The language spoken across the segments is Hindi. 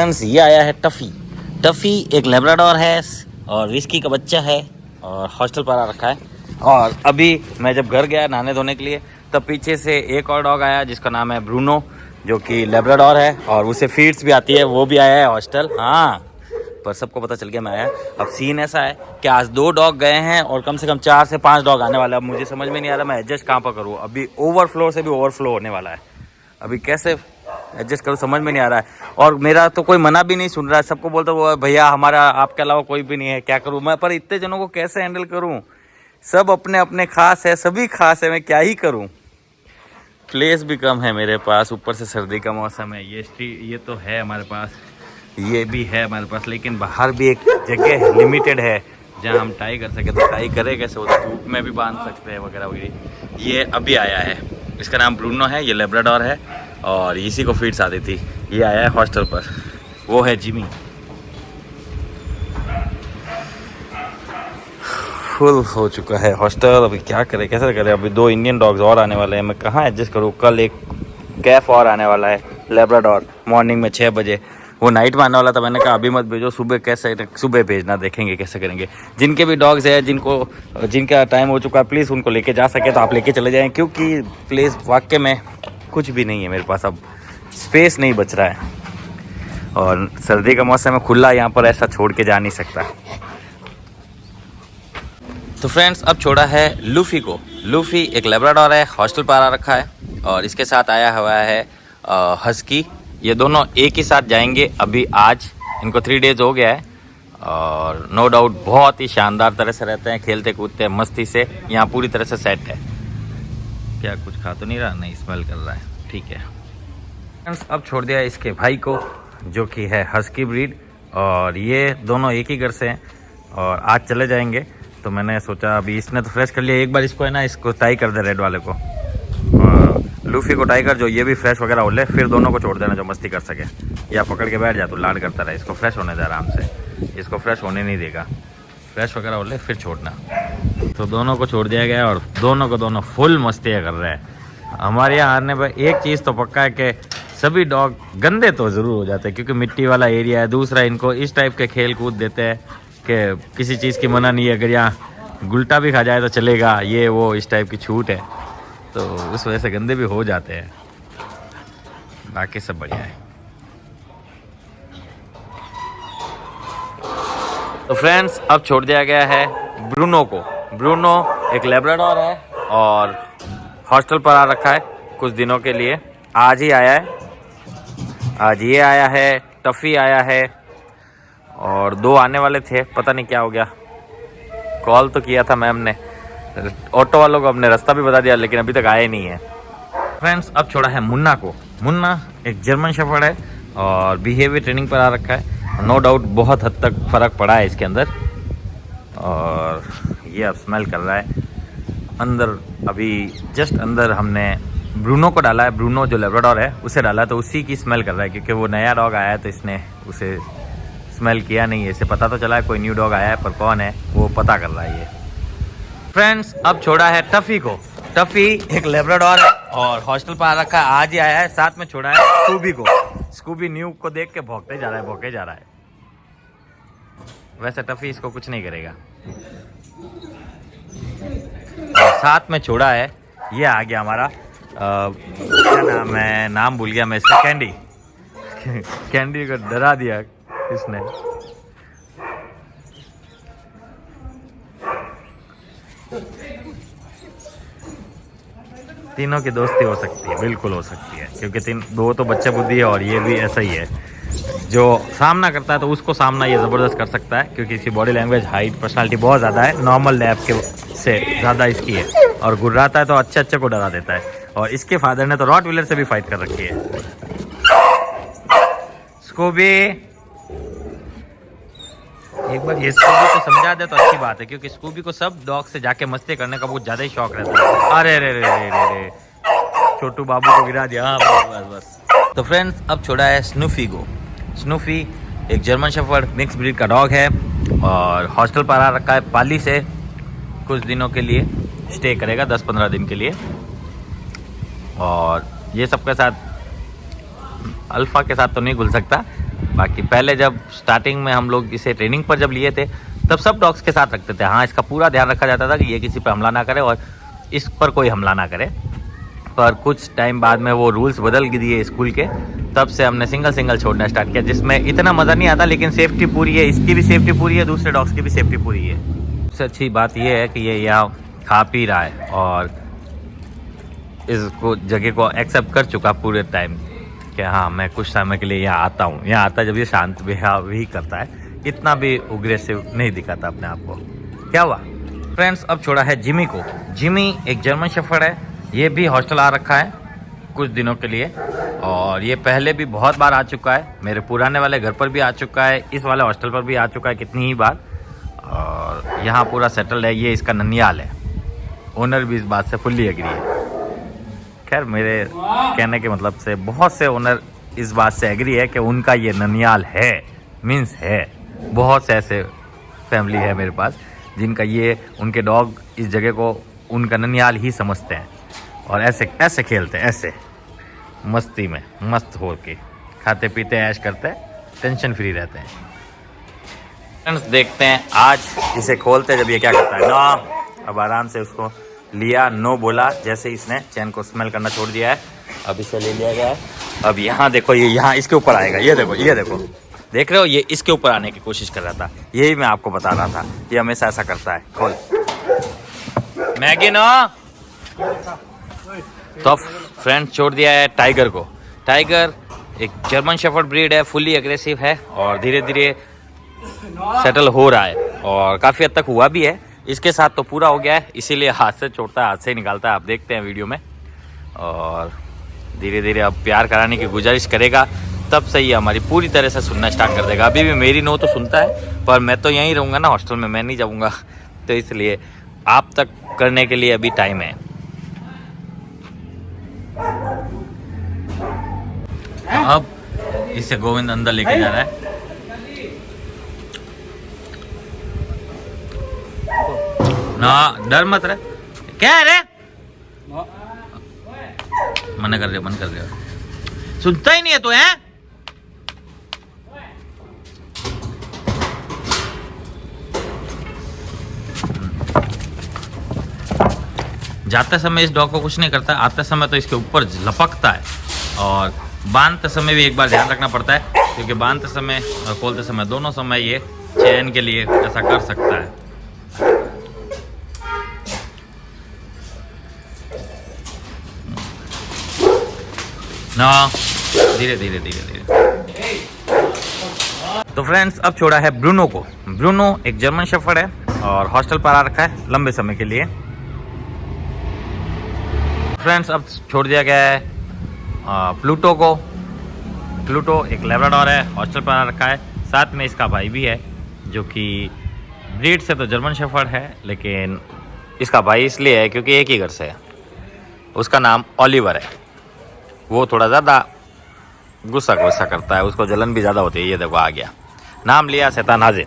फ्रेंड्स ये आया है टफ़ी। टफ़ी एक लेब्राडोर है और विस्की का बच्चा है और हॉस्टल पर आ रखा है। और अभी मैं जब घर गया नहाने धोने के लिए तब पीछे से एक और डॉग आया जिसका नाम है ब्रूनो, जो कि लेब्राडोर है और उसे फीड्स भी आती है, वो भी आया है हॉस्टल। हाँ, पर सबको पता चल गया मैं आया। अब सीन ऐसा है कि आज 2 डॉग गए हैं और कम से कम 4 से 5 डॉग आने वाले हैं। अब मुझे समझ में नहीं आ रहा मैं एडजस्ट कहाँ पर करूँ। अभी ओवरफ्लो से भी ओवरफ्लो होने वाला है, अभी कैसे एडजस्ट करूँ समझ में नहीं आ रहा है। और मेरा तो कोई मना भी नहीं सुन रहा है, सबको बोलता वो भैया हमारा आपके अलावा कोई भी नहीं है, क्या करूँ मैं। पर इतने जनों को कैसे हैंडल करूँ, सब अपने अपने खास है, सभी खास है, मैं क्या ही करूँ। प्लेस भी कम है मेरे पास, ऊपर से सर्दी का मौसम है। ये तो है हमारे पास, ये भी है हमारे पास, लेकिन बाहर भी एक जगह लिमिटेड है जहाँ हम टाई कर सके। तो टाई करे कैसे, वो तो धूप में भी बांध सकते हैं वगैरह वगैरह। ये अभी आया है, इसका नाम ब्रूनो है, ये लेब्राडोर है और इसी को फीड्स आती थी। ये आया है हॉस्टल पर, वो है जिमी। फुल हो चुका है हॉस्टल, अभी क्या करें कैसे करें। अभी 2 इंडियन डॉग्स और आने वाले हैं, मैं कहाँ एडजस्ट करूँ। कल एक कैफ और आने वाला है लेब्राडोर, मॉर्निंग में 6 बजे। वो नाइट में आने वाला था, मैंने कहा अभी मत भेजो, सुबह कैसे, सुबह भेजना, देखेंगे कैसे करेंगे। जिनके भी डॉग्स हैं जिनका टाइम हो चुका है, प्लीज़ उनको लेके जा सके तो आप लेके चले जाएँ, क्योंकि प्लेस वाकई में कुछ भी नहीं है मेरे पास, अब स्पेस नहीं बच रहा है। और सर्दी का मौसम है, खुला यहाँ पर ऐसा छोड़ के जा नहीं सकता। तो फ्रेंड्स अब छोड़ा है लूफ़ी को। लूफ़ी एक लेब्राडोर है, हॉस्टल पर आ रखा है और इसके साथ आया हुआ है हस्की। ये दोनों एक ही साथ जाएंगे अभी आज, इनको 3 डेज़ हो गया है और नो डाउट बहुत ही शानदार तरह से रहते हैं, खेलते कूदते हैं मस्ती से। यहाँ पूरी तरह से सेट है। क्या कुछ खा तो नहीं रहा, नहीं स्मेल कर रहा है, ठीक है। फ्रेंड्स अब छोड़ दिया इसके भाई को, जो कि है हस्की ब्रीड, और ये दोनों एक ही घर से हैं और आज चले जाएंगे। तो मैंने सोचा अभी इसने तो फ्रेश कर लिया, एक बार इसको है ना, इसको टाई कर दे रेड वाले को, और लूफ़ी को टाई कर, जो ये भी फ्रेश वगैरह हो ले, फिर दोनों को छोड़ देना जो मस्ती कर सके। या पकड़ के बैठ जा, तू लाड करता रहे, इसको फ्रेश होने दे आराम से, इसको फ्रेश होने नहीं देगा, फ्रेश वगैरह हो ले फिर छोड़ना। तो दोनों को छोड़ दिया गया और दोनों फुल मस्तियाँ कर रहे हैं। हमारे यहाँ आने पर एक चीज़ तो पक्का है कि सभी डॉग गंदे तो ज़रूर हो जाते हैं, क्योंकि मिट्टी वाला एरिया है। दूसरा, इनको इस टाइप के खेल कूद देते हैं कि किसी चीज़ की मना नहीं है, अगर यहाँ गुल्टा भी खा जाए तो चलेगा, ये वो इस टाइप की छूट है, तो उस वजह से गंदे भी हो जाते हैं। बाकी सब बढ़िया है। तो फ्रेंड्स अब छोड़ दिया गया है ब्रूनो को। ब्रूनो एक लेब्राडोर है और हॉस्टल पर आ रखा है कुछ दिनों के लिए, आज ही आया है। आज ये आया है, टफ़ी आया है और 2 आने वाले थे, पता नहीं क्या हो गया। कॉल तो किया था मैम ने, ऑटो वालों को हमने रास्ता भी बता दिया, लेकिन अभी तक आए नहीं है। फ्रेंड्स अब छोड़ा है मुन्ना को। मुन्ना एक जर्मन शेफर्ड है और बिहेवियर ट्रेनिंग पर आ रखा है। नो डाउट बहुत हद तक फ़र्क पड़ा है इसके अंदर, और ये अब स्मेल कर रहा है अंदर। अभी जस्ट अंदर हमने ब्रूनो को डाला है, ब्रूनो जो लेब्राडोर है उसे डाला, तो उसी की स्मेल कर रहा है, क्योंकि वो नया डॉग आया है तो इसने उसे स्मेल किया नहीं है। इसे पता तो चला है कोई न्यू डॉग आया है, पर कौन है वो पता कर रहा है ये। फ्रेंड्स अब छोड़ा है टफ़ी को। टफ़ी एक लेब्राडोर है और हॉस्टल पर आ रखा है, आज ही आया है। साथ में छोड़ा है स्कूबी को। स्कूबी न्यू को देख के भौंकते जा रहा है। वैसे टफ़ी इसको कुछ नहीं करेगा। और साथ में छोड़ा है, ये आ गया हमारा क्या नाम है, नाम भूल गया मैं इसका, कैंडी। कैंडी को डरा दिया इसने। तीनों की दोस्ती हो सकती है, बिल्कुल हो सकती है, क्योंकि 2 तो बच्चे बुद्धि है और ये भी ऐसा ही है। जो सामना करता है तो उसको सामना ये ज़बरदस्त कर सकता है, क्योंकि इसकी बॉडी लैंग्वेज, हाइट, पर्सनालिटी बहुत ज़्यादा है, नॉर्मल लैब के से ज़्यादा इसकी है। और गुर्राता है तो अच्छे को डरा देता है। और इसके फादर ने तो रॉटविलर से भी फाइट कर रखी है। स्कूबी, एक बार ये स्कूबी को समझा दे तो अच्छी बात है, क्योंकि स्कूबी को सब डॉग से जाके मस्ती करने का बहुत ज़्यादा ही शौक रहता है। अरे रे रे रे रे रे, छोटू बाबू को गिरा दिया। हाँ बस। तो फ्रेंड्स अब छोड़ा है स्नूफी को। स्नूफी एक जर्मन शेफर्ड मिक्स ब्रीड का डॉग है और हॉस्टल पर आ रखा है पाली से। कुछ दिनों के लिए स्टे करेगा, 10-15 दिन के लिए। और ये सबके साथ, अल्फ़ा के साथ तो नहीं घुल सकता, बाकी पहले जब स्टार्टिंग में हम लोग इसे ट्रेनिंग पर जब लिए थे तब सब डॉग्स के साथ रखते थे। हाँ, इसका पूरा ध्यान रखा जाता था कि ये किसी पर हमला ना करे और इस पर कोई हमला ना करे। पर कुछ टाइम बाद में वो रूल्स बदल दिए स्कूल के, तब से हमने सिंगल छोड़ना स्टार्ट किया, जिसमें इतना मज़ा नहीं आता लेकिन सेफ्टी पूरी है, इसकी भी सेफ्टी पूरी है, दूसरे डॉग्स की भी सेफ्टी पूरी है। सबसे अच्छी बात ये है कि ये यहाँ खा पी रहा है और इसको जगह को एक्सेप्ट कर चुका पूरे टाइम कि हाँ मैं कुछ समय के लिए यहाँ आता हूँ। यहाँ आता जब ये शांत व्यवहार ही करता है, इतना भी उग्रेसिव नहीं दिखाता अपने आप को। क्या हुआ फ्रेंड्स, अब छोड़ा है जिमी को। जिमी एक जर्मन शेफर्ड है, ये भी हॉस्टल आ रखा है कुछ दिनों के लिए और ये पहले भी बहुत बार आ चुका है, मेरे पुराने वाले घर पर भी आ चुका है, इस वाले हॉस्टल पर भी आ चुका है कितनी ही बार और यहाँ पूरा सेटल्ड है। ये इसका ननियाल है, ओनर भी इस बात से फुल्ली एग्री है। खैर मेरे कहने के मतलब से बहुत से ओनर इस बात से एग्री है कि उनका ये ननियाल है, मीन्स है। बहुत से ऐसे फैमिली है मेरे पास जिनका ये उनके डॉग इस जगह को उनका ननियाल ही समझते हैं और ऐसे खेलते हैं, ऐसे मस्ती में मस्त हो के खाते पीते ऐश करते हैं, टेंशन फ्री रहते हैं। फ्रेंड्स देखते हैं आज इसे खोलते जब ये क्या करता है। नो, अब आराम से उसको लिया, नो बोला, जैसे इसने चैन को स्मेल करना छोड़ दिया है, अब इसे ले लिया गया है। अब यहाँ देखो, ये यहाँ इसके ऊपर आएगा, ये देखो देख रहे हो, ये इसके ऊपर आने की कोशिश कर रहा था। यही मैं आपको बता रहा था, ये हमेशा ऐसा करता है। खोल मैगी ना। तो फ्रेंड छोड़ दिया है टाइगर को। टाइगर एक जर्मन शेफर्ड ब्रीड है, फुल्ली एग्रेसिव है और धीरे धीरे सेटल हो रहा है और काफ़ी हद तक हुआ भी है। इसके साथ तो पूरा हो गया है, इसीलिए हाथ से छोड़ता है, हाथ से निकालता है, आप देखते हैं वीडियो में। और धीरे धीरे अब प्यार कराने की गुजारिश करेगा, तब से ये हमारी पूरी तरह से सुनना स्टार्ट कर देगा। अभी भी मेरी नो तो सुनता है, पर मैं तो यहीं रहूँगा ना हॉस्टल में, मैं नहीं जाऊँगा, तो इसलिए आप तक करने के लिए अभी टाइम है। अब इसे गोविंद अंदर लेके जा रहा है। ना डर मत रहे, क्या है रे, मना कर रहे हो, सुनता ही नहीं है तो है। जाते समय इस डॉग को कुछ नहीं करता, आते समय तो इसके ऊपर लपकता है और बांधते समय भी एक बार ध्यान रखना पड़ता है, क्योंकि बांधते समय और खोलते समय दोनों समय ये चैन के लिए ऐसा कर सकता है। ना धीरे। तो फ्रेंड्स अब छोड़ा है ब्रूनो को। ब्रूनो एक जर्मन शेफर्ड है और हॉस्टल पर आ रखा है लंबे समय के लिए। फ्रेंड्स अब छोड़ दिया गया है प्लूटो को। प्लूटो एक लैब्राडोर है, हॉस्टल पर आ रखा है, साथ में इसका भाई भी है जो कि ब्रीड से तो जर्मन शेफर्ड है, लेकिन इसका भाई इसलिए है क्योंकि एक ही घर से है। उसका नाम ओलिवर है। वो थोड़ा ज़्यादा गुस्सा करता है, उसको जलन भी ज़्यादा होती है। ये देखो आ गया, नाम लिया शैतान हाजिर।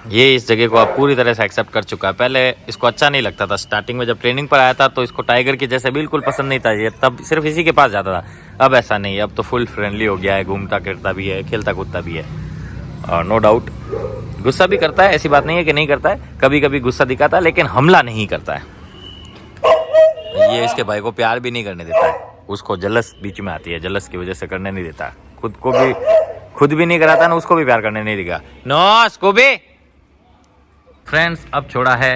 ये इस जगह को अब पूरी तरह से एक्सेप्ट कर चुका है। पहले इसको अच्छा नहीं लगता था, स्टार्टिंग में जब ट्रेनिंग पर आया था तो इसको टाइगर के जैसे बिल्कुल पसंद नहीं था, ये तब सिर्फ इसी के पास जाता था। अब ऐसा नहीं, अब तो फुल फ्रेंडली हो गया है, घूमता फिरता भी है, खेलता कूदता भी है और नो डाउट गुस्सा भी करता है। ऐसी बात नहीं है कि नहीं करता है, कभी कभी गुस्सा दिखाता है, लेकिन हमला नहीं करता है। ये इसके भाई को प्यार भी नहीं करने देता है, उसको जलस बीच में आती है, जलस की वजह से करने नहीं देता। खुद भी नहीं कराता ना, उसको भी प्यार करने नहीं देगा। नो इसको भी। फ्रेंड्स अब छोड़ा है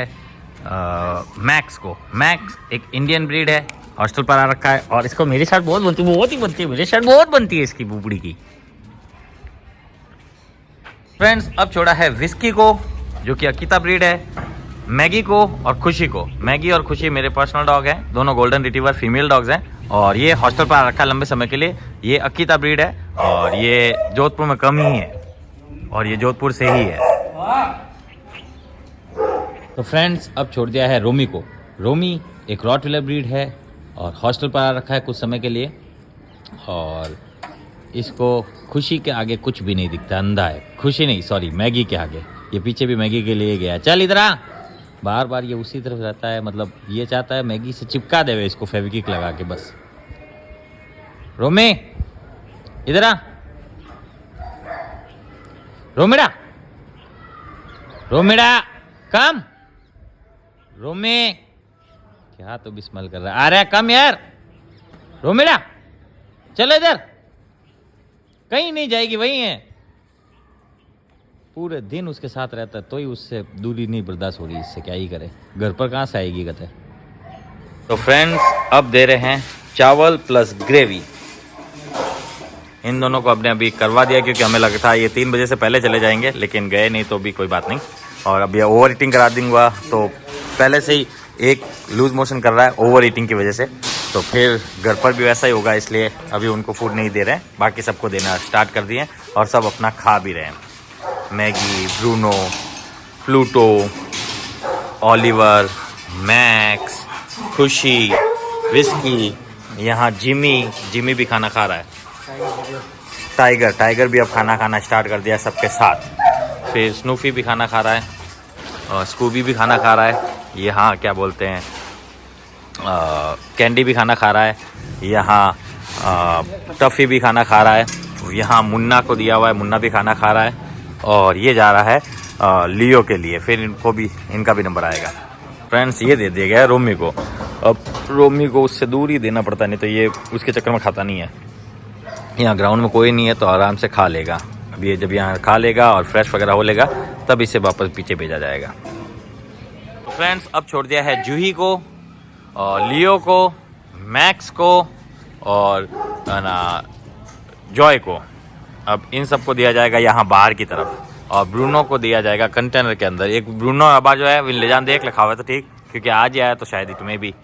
मैक्स को। मैक्स एक इंडियन ब्रीड है, हॉस्टल पर आ रखा है और इसको मेरी शर्ट बहुत बनती है, मेरी शर्ट बहुत बनती है इसकी बुबड़ी की। फ्रेंड्स अब छोड़ा है विस्की को, जो कि अकीता ब्रीड है, मैगी को और खुशी को। मैगी और खुशी मेरे पर्सनल डॉग हैं, दोनों गोल्डन रिट्रीवर फीमेल डॉग्स हैं और ये हॉस्टल पर आ रखा है लंबे समय के लिए। ये अकीता ब्रीड है और ये जोधपुर में कम ही है और ये जोधपुर से ही है। तो फ्रेंड्स अब छोड़ दिया है रोमी को। रोमी एक रॉटविलर ब्रीड है और हॉस्टल पर आ रखा है कुछ समय के लिए और इसको खुशी के आगे कुछ भी नहीं दिखता, अंधा है। खुशी नहीं, सॉरी, मैगी के आगे। ये पीछे भी मैगी के लिए गया, चल इधर आ। बार बार ये उसी तरफ रहता है, मतलब ये चाहता है मैगी से चिपका देवे इसको फेविक्विक लगा के बस। रोमे इधर आ, रोमेडा, रोमेडा कम, रोमे क्या तो भी स्मेल कर रहा है, आ रहा है, कम यार, रोमेडा चलो इधर, कहीं नहीं जाएगी, वही है। पूरे दिन उसके साथ रहता है तो ही उससे दूरी नहीं बर्दाश्त हो रही, इससे क्या ही करे, घर पर कहाँ से आएगी कहते। तो फ्रेंड्स अब दे रहे हैं चावल प्लस ग्रेवी, इन दोनों को हमने अभी करवा दिया क्योंकि हमें लगता था ये 3 बजे से पहले चले जाएंगे, लेकिन गए नहीं तो भी कोई बात नहीं। और अभी ओवर ईटिंग करा दूंगा, तो पहले से ही एक लूज मोशन कर रहा है ओवर ईटिंग की वजह से, तो फिर घर पर भी वैसा ही होगा, इसलिए अभी उनको फूड नहीं दे रहे हैं, बाकी सबको देना स्टार्ट कर दिए और सब अपना खा भी रहे हैं। Maggi, Bruno, Pluto, Oliver, max, खुशी, विस्की, यहाँ जिमी भी खाना खा रहा है, टाइगर भी अब खाना स्टार्ट कर दिया सबके साथ। फिर स्नूफी भी खाना खा रहा है और स्कूबी भी खाना खा रहा है, यहाँ क्या बोलते हैं कैंडी भी खाना खा रहा है, यहाँ टफ़ी भी खाना खा रहा है, यहाँ मुन्ना को दिया हुआ है, मुन्ना भी खाना खा रहा है, और ये जा रहा है लियो के लिए, फिर इनका भी नंबर आएगा। फ्रेंड्स ये दे दिया गया है रोमी को, अब रोमी को उससे दूर ही देना पड़ता, नहीं तो ये उसके चक्कर में खाता नहीं है। यहाँ ग्राउंड में कोई नहीं है तो आराम से खा लेगा, अब ये जब यहाँ खा लेगा और फ्रेश वगैरह हो लेगा तब इसे वापस पीछे भेजा जाएगा। तो फ्रेंड्स अब छोड़ दिया है जूही को और लियो को, मैक्स को और ना जॉय को, अब इन सबको दिया जाएगा यहाँ बाहर की तरफ, और ब्रूनो को दिया जाएगा कंटेनर के अंदर। एक ब्रूनो अब जो है ले जान देख लिखा हुआ है तो ठीक, क्योंकि आज ही आया तो शायद ही तुम्हें भी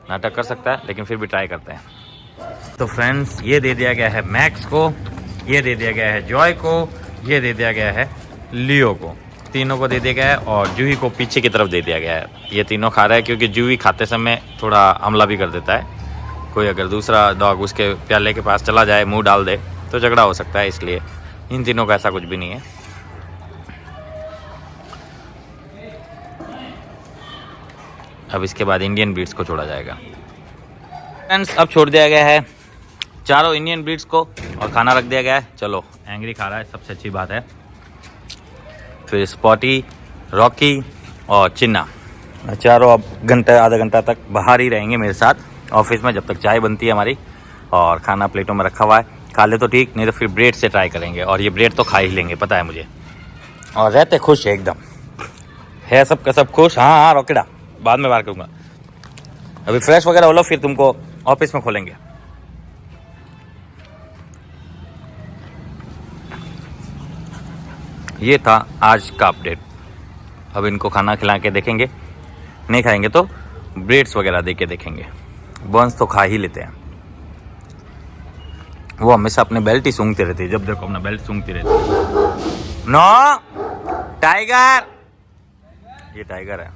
नाटक कर सकता है, लेकिन फिर भी ट्राई करते हैं। तो फ्रेंड्स ये दे दिया गया है मैक्स को, ये दे दिया गया है जॉय को, ये दे दिया गया है लियो को, तीनों को दे दिया गया है, और जूही को पीछे की तरफ दे दिया गया है। ये तीनों खा रहा है क्योंकि जूही खाते समय थोड़ा हमला भी कर देता है, कोई अगर दूसरा डॉग उसके प्याले के पास चला जाए, मुंह डाल दे तो झगड़ा हो सकता है, इसलिए इन तीनों का ऐसा कुछ भी नहीं है। अब इसके बाद इंडियन ब्रीड्स को छोड़ा जाएगा। फ्रेंड्स अब छोड़ दिया गया है चारों इंडियन ब्रीड्स को और खाना रख दिया गया है। चलो एंग्री खा रहा है, सबसे अच्छी बात है। फिर स्पॉटी, रॉकी और चिन्ना, चारों अब आधा घंटा तक बाहर ही रहेंगे मेरे साथ ऑफिस में, जब तक चाय बनती है हमारी और खाना प्लेटों में रखा हुआ है। खा ले तो ठीक, नहीं तो फिर ब्रेड से ट्राई करेंगे, और ये ब्रेड तो खा ही लेंगे पता है मुझे, और रहते खुश है एकदम, है सबका सब खुश। हाँ रॉकेटा बाद में बात करूँगा, अभी फ्रेश वगैरह हो लो, फिर तुमको ऑफिस में खोलेंगे। ये था आज का अपडेट। अब इनको खाना खिला के देखेंगे, नहीं खाएंगे तो ब्रेड्स वगैरह दे के देखेंगे। बंस तो खा ही लेते हैं, वो हमेशा अपने बेल्ट ही सूंघते रहते हैं, जब देखो अपना बेल्ट सूंघती रहती है। नो टाइगर, ये टाइगर है।